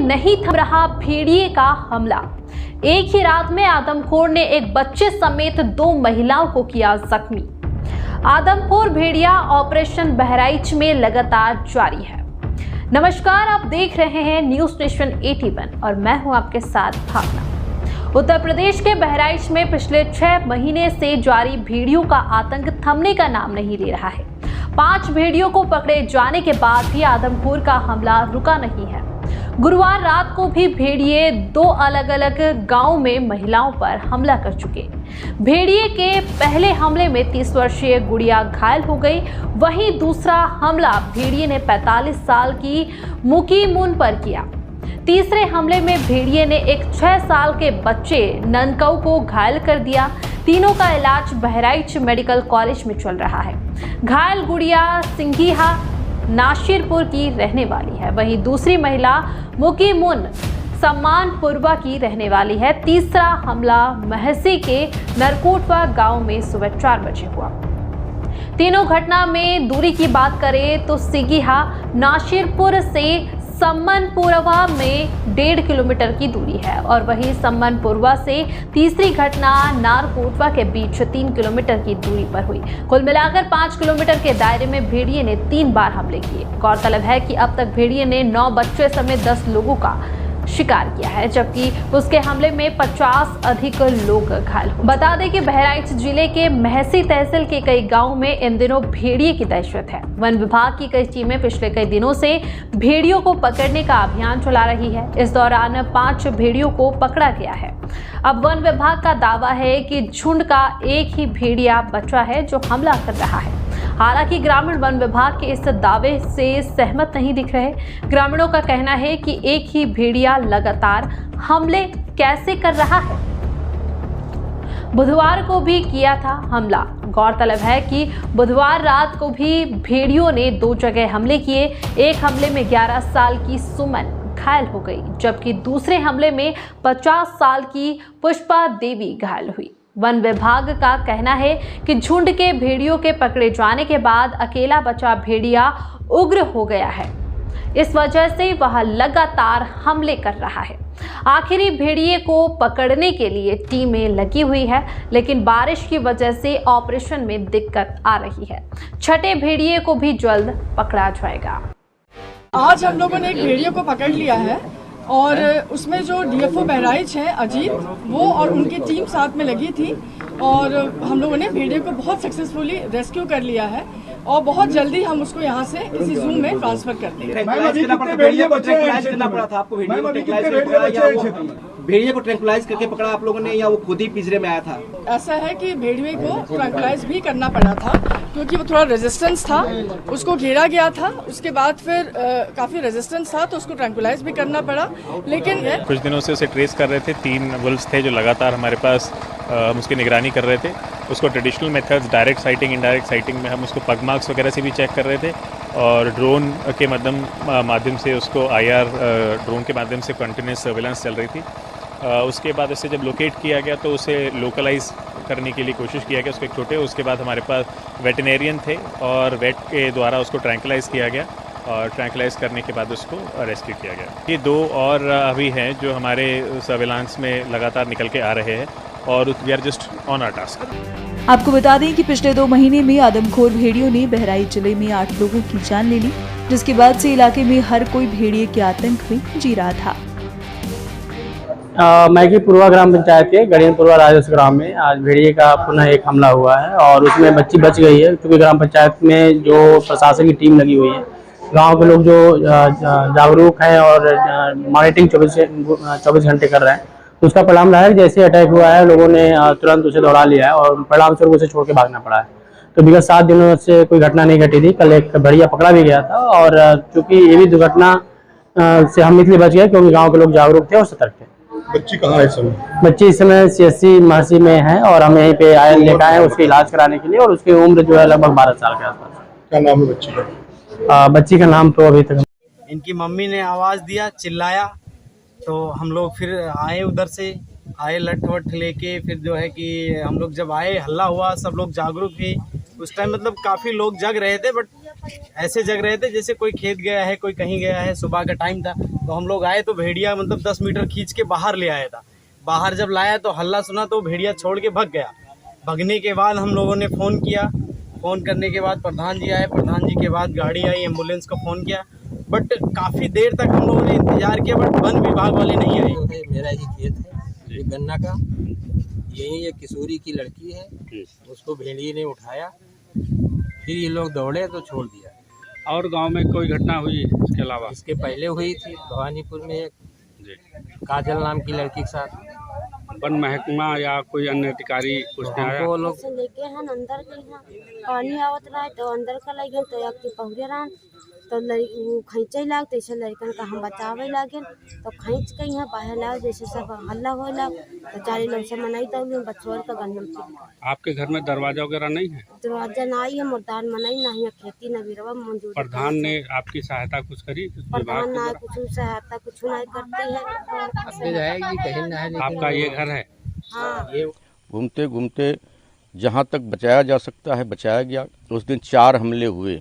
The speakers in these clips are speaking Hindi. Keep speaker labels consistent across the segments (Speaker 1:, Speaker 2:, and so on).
Speaker 1: नहीं थम रहा भेड़िए का हमला। एक ही रात में आदमखोर ने एक बच्चे समेत 2 महिलाओं को किया जख्मी। आदमखोर भेड़िया ऑपरेशन बहराइच में लगातार जारी है। नमस्कार, आप देख रहे हैं न्यूज नेशन 81 और मैं हूं आपके साथ भावना। उत्तर प्रदेश के बहराइच में पिछले 6 महीने से जारी भेड़ियों का आतंक थमने का नाम नहीं ले रहा है। 5 भेड़ियों को पकड़े जाने के बाद भी आदमखोर का हमला रुका नहीं है। गुरुवार रात को भी भेड़िए 2 अलग अलग गांवों में महिलाओं पर हमला कर चुके। भेड़िए के पहले हमले में 30 वर्षीय गुड़िया घायल हो गई। वहीं दूसरा हमला भेड़िए ने 45 साल की मुकीमुन पर किया। तीसरे हमले में भेड़िए ने एक 6 साल के बच्चे ननकऊ को घायल कर दिया। तीनों का इलाज बहराइच मेडिकल कॉलेज में चल रहा है। घायल गुड़िया सिंघिया नाशिरपुर की रहने वाली है। वहीं दूसरी महिला मुकीमुन सम्मानपुरवा की रहने वाली है। तीसरा हमला महसी के नरकोटवा गांव में सुबह 4 बजे हुआ। तीनों घटना में दूरी की बात करें तो सिंघिया नाशिरपुर से सम्मानपुरवा में 1.5 किलोमीटर की दूरी है और वहीं सम्मानपुरवा से तीसरी घटना नारकोटवा के बीच 3 किलोमीटर की दूरी पर हुई। कुल मिलाकर 5 किलोमीटर के दायरे में भेड़िए ने 3 बार हमले किए। गौरतलब है कि अब तक भेड़िए ने 9 बच्चे समेत 10 लोगों का शिकार किया है, जबकि उसके हमले में 50 अधिक लोग घायल हुए। बता दें कि बहराइच जिले के महसी तहसील के कई गांवों में इन दिनों भेड़िए की दहशत है। वन विभाग की कई टीमें पिछले कई दिनों से भेड़ियों को पकड़ने का अभियान चला रही है। इस दौरान 5 भेड़ियों को पकड़ा गया है। अब वन विभाग का दावा है कि झुंड का एक ही भेड़िया बचा है जो हमला कर रहा है। हालांकि ग्रामीण वन विभाग के इस दावे से सहमत नहीं दिख रहे। ग्रामीणों का कहना है कि एक ही भेड़िया लगातार हमले कैसे कर रहा है। बुधवार को भी किया था हमला। गौरतलब है कि बुधवार रात को भी भेड़ियों ने 2 जगह हमले किए। एक हमले में 11 साल की सुमन घायल हो गई, जबकि दूसरे हमले में 50 साल की पुष्पा देवी घायल हुई। वन विभाग का कहना है कि झुंड के भेड़ियों के पकड़े जाने के बाद अकेला बचा भेड़िया उग्र हो गया है। इस वजह से वह लगातार हमले कर रहा है। आखिरी भेड़िए को पकड़ने के लिए टीमें लगी हुई है, लेकिन बारिश की वजह से ऑपरेशन में दिक्कत आ रही है। छठे भेड़िए को भी जल्द पकड़ा जाएगा।
Speaker 2: आज हम लोगों ने एक भेड़िए को पकड़ लिया है और उसमें जो डीएफओ बहराइच है अजीत, वो और उनकी टीम साथ में लगी थी और हम लोगों ने भेड़िए को बहुत सक्सेसफुली रेस्क्यू कर लिया है और बहुत जल्दी हम उसको यहाँ से किसी जू में ट्रांसफर कर देंगे।
Speaker 3: भेड़िए को ट्रैंकुलाइज करके पकड़ा आप लोगों ने या वो खुद ही पिंजरे में आया था?
Speaker 2: ऐसा है कि भेड़िए को ट्रैंकुलाइज भी करना पड़ा था क्योंकि वो थोड़ा रेजिस्टेंस था, उसको घेरा गया था। उसके बाद फिर काफी रेजिस्टेंस था तो उसको ट्रैंकुलाइज भी करना पड़ा। लेकिन
Speaker 4: कुछ दिनों से उसे ट्रेस कर रहे थे। 3 वुल्व्स थे जो लगातार हमारे पास हम उसकी निगरानी कर रहे थे। उसको traditional methods, direct sighting, indirect sighting में हम उसको पग मार्क्स वगैरह से भी चेक कर रहे थे और ड्रोन के माध्यम से उसको IR ड्रोन के माध्यम से कंटिन्यूस सर्विलांस चल रही थी। उसके बाद उसे जब लोकेट किया गया तो उसे लोकलाइज करने के लिए कोशिश किया गया उसके एक छोटे। उसके बाद हमारे पास वेटनेरियन थे और वेट के द्वारा उसको ट्रैंकुलाइज किया गया और ट्रैंकुलाइज करने के बाद उसको रेस्क्यू किया गया। ये 2 और अभी हैं जो हमारे सर्विलांस में लगातार निकल के आ रहे हैं और we are just on our task.
Speaker 5: आपको बता दें कि पिछले 2 महीने में आदमखोर भेड़ियों ने बहराइच जिले में 8 लोगों की जान ले ली, जिसके बाद से इलाके में हर कोई भेड़िए के आतंक में जी रहा था।
Speaker 6: मैगी पूर्वा ग्राम पंचायत के गड़ियनपुरवा राजस्व ग्राम में आज भेड़िए का पुनः एक हमला हुआ है और उसमें बच्ची बच गई है। क्योंकि ग्राम पंचायत में जो प्रशासन की टीम लगी हुई है, गांव के लोग जो जागरूक हैं और मॉनिटरिंग 24 घंटे कर रहे हैं, तो उसका परिणाम रहा है। जैसे अटैक हुआ है लोगों ने तुरंत उसे दौड़ा लिया है और परिणाम स्वरूप उसे छोड़ के भागना पड़ा है। तो विगत 7 दिनों से कोई घटना नहीं घटी थी। कल एक भेड़िया पकड़ा भी गया था और चूंकि ये भी दुर्घटना से हम इसलिए बच गए क्योंकि गाँव के लोग जागरूक थे और सतर्क थे।
Speaker 7: बच्ची कहाँ है इस समय?
Speaker 6: बच्ची इस समय CSC महसी में है और हम यहीं पे आए लेकर आए उसके इलाज कराने के लिए और उसकी उम्र जो है लगभग 12 साल के आसपास।
Speaker 7: क्या नाम है बच्ची का?
Speaker 6: बच्ची का नाम तो अभी तक
Speaker 8: इनकी मम्मी ने आवाज़ दिया, चिल्लाया, तो हम लोग फिर आए, उधर से आए लठ वठ लेके। फिर जो है कि हम लोग जब आए हल्ला हुआ, सब लोग जागरूक थे उस टाइम। मतलब काफ़ी लोग जग रहे थे, बट ऐसे जग रहे थे जैसे कोई खेत गया है, कोई कहीं गया है। सुबह का टाइम था, तो हम लोग आए तो भेड़िया मतलब 10 मीटर खींच के बाहर ले आया था। बाहर जब लाया तो हल्ला सुना तो भेड़िया छोड़ के भाग गया। भगने के बाद हम लोगों ने फ़ोन किया, फ़ोन करने के बाद प्रधान जी आए, प्रधान जी के बाद गाड़ी आई, एम्बुलेंस को फ़ोन किया, बट काफ़ी देर तक हम लोगों ने इंतज़ार किया, बट वन विभाग वाले नहीं आए।
Speaker 9: मेरा ही खेत है ये गन्ना का, यही एक किशोरी की लड़की है, उसको भेड़िए ने उठाया, फिर ये लोग दौड़े तो छोड़ दिया।
Speaker 10: और गांव में कोई घटना हुई इसके अलावा?
Speaker 9: इसके पहले हुई थी भवानीपुर में एक काजल नाम की लड़की के साथ।
Speaker 10: वन महकमा या कोई अन्य अधिकारी कुछ नहीं आया?
Speaker 9: वो लोग
Speaker 11: लेके हैं अंदर के पानी आवत रहा तो अंदर का लगे तो एक के पहुरे रहन तो खींचे लाग तैसे लड़कन का हम बचावे लागे तो खींच के यहाँ बाहर लाग जैसे सब हल्ला हो लाग तो चारे लोग से मनाई तो बचवर का गन्नम थी।
Speaker 10: आपके घर में दरवाजा वगैरह नहीं है?
Speaker 11: दरवाजा नहीं है, मुर्दान मनाई नहीं है, खेती न बिरवा मौजूद।
Speaker 10: प्रधान ने आपकी सहायता कुछ करी?
Speaker 11: प्रधान ना कुछ सहायता कुछ नहीं करती है।
Speaker 10: आपका ये घर है?
Speaker 11: हाँ।
Speaker 12: घूमते घूमते जहाँ तक बचाया जा सकता है बचाया गया। उस दिन 4 हमले हुए,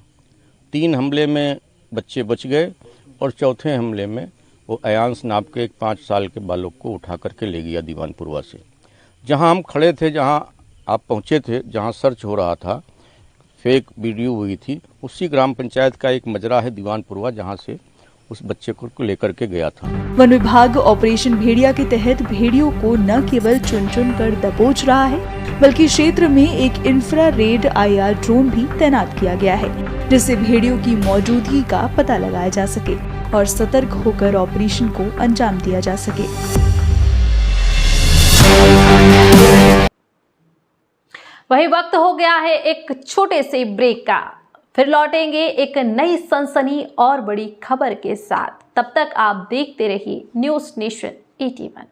Speaker 12: 3 हमले में बच्चे बच गए और चौथे हमले में वो अयांश नाम के एक 5 साल के बालक को उठा करके ले गया दीवानपुरवा से। जहाँ हम खड़े थे, जहाँ आप पहुँचे थे, जहाँ सर्च हो रहा था, फेक वीडियो हुई थी, उसी ग्राम पंचायत का एक मजरा है दीवानपुरवा, जहाँ से उस बच्चे को लेकर के गया था।
Speaker 5: वन विभाग ऑपरेशन भेड़िया के तहत भेड़ियों को न केवल चुन चुन कर दबोच रहा है बल्कि क्षेत्र में एक इंफ्रारेड IR ड्रोन भी तैनात किया गया है, जिससे भेड़ियों की मौजूदगी का पता लगाया जा सके और सतर्क होकर ऑपरेशन को अंजाम दिया जा सके।
Speaker 1: वही वक्त हो गया है एक छोटे से ब्रेक का, फिर लौटेंगे एक नई सनसनी और बड़ी खबर के साथ। तब तक आप देखते रहिए न्यूज़ नेशन 81।